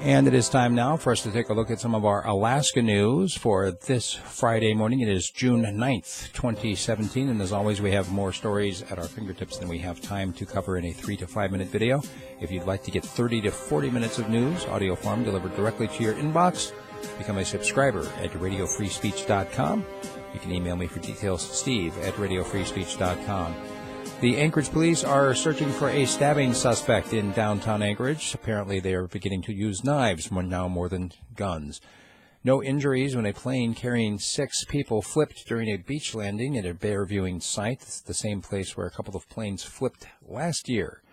And it is time now for us to take a look at some of our Alaska news for this Friday morning. It is June 9th, 2017, and as always, we have more stories at our fingertips than we have time to cover in a 3 to 5 minute video. If you'd like to get 30 to 40 minutes of news, audio form delivered directly to your inbox, become a subscriber at radiofreespeech.com. You can email me for details, steve@radiofreespeech.com. The Anchorage police are searching for a stabbing suspect in downtown Anchorage. Apparently, they are beginning to use knives now more than guns. No injuries when a plane carrying 6 people flipped during a beach landing at a bear viewing site. It's the same place where a couple of planes flipped last year.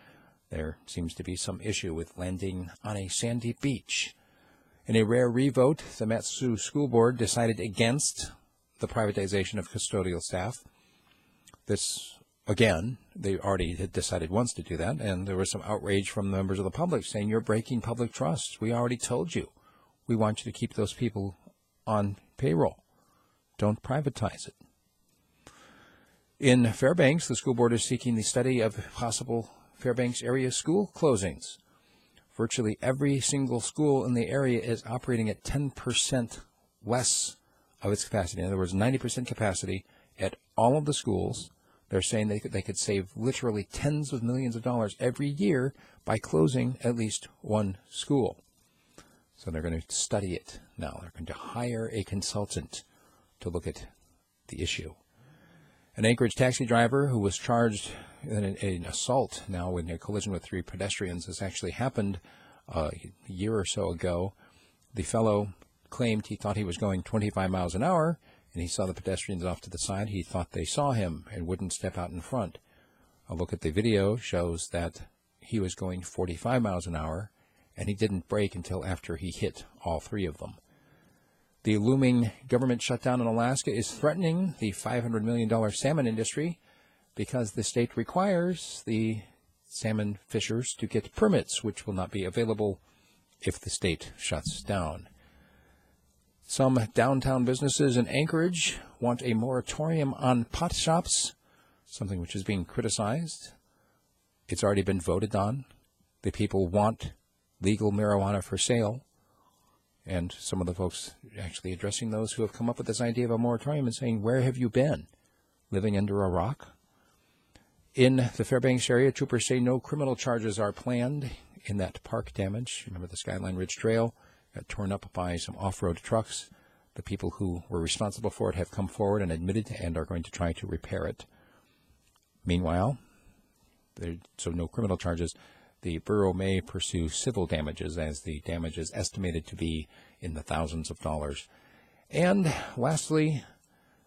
There seems to be some issue with landing on a sandy beach. In a rare revote, the Matsu School Board decided against the privatization of custodial staff. This, again, they already had decided once to do that, and there was some outrage from members of the public saying, you're breaking public trust. We already told you. We want you to keep those people on payroll. Don't privatize it. In Fairbanks, the school board is seeking the study of possible Fairbanks area school closings. Virtually every single school in the area is operating at 10% less of its capacity. In other words, 90% capacity at all of the schools. They're saying they could save literally tens of millions of dollars every year by closing at least one school. So they're going to study it now. They're going to hire a consultant to look at the issue. An Anchorage taxi driver who was charged in an assault now in a collision with 3 pedestrians has actually happened a year or so ago. The fellow claimed he thought he was going 25 miles an hour, and he saw the pedestrians off to the side. He thought they saw him and wouldn't step out in front. A look at the video shows that he was going 45 miles an hour, and he didn't brake until after he hit all 3 of them. The looming government shutdown in Alaska is threatening the $500 million salmon industry because the state requires the salmon fishers to get permits, which will not be available if the state shuts down. Some downtown businesses in Anchorage want a moratorium on pot shops, something which is being criticized. It's already been voted on. The people want legal marijuana for sale. And some of the folks actually addressing those who have come up with this idea of a moratorium and saying, where have you been? Living under a rock? In the Fairbanks area, troopers say no criminal charges are planned in that park damage. Remember the Skyline Ridge Trail got torn up by some off-road trucks. The people who were responsible for it have come forward and admitted and are going to try to repair it. Meanwhile, so no criminal charges. The borough may pursue civil damages, as the damage is estimated to be in the thousands of dollars. And lastly,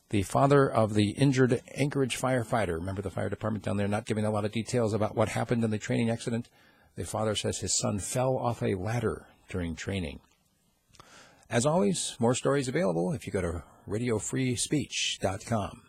the father of the injured Anchorage firefighter, remember the fire department down there not giving a lot of details about what happened in the training accident? The father says his son fell off a ladder during training. As always, more stories available if you go to radiofreespeech.com.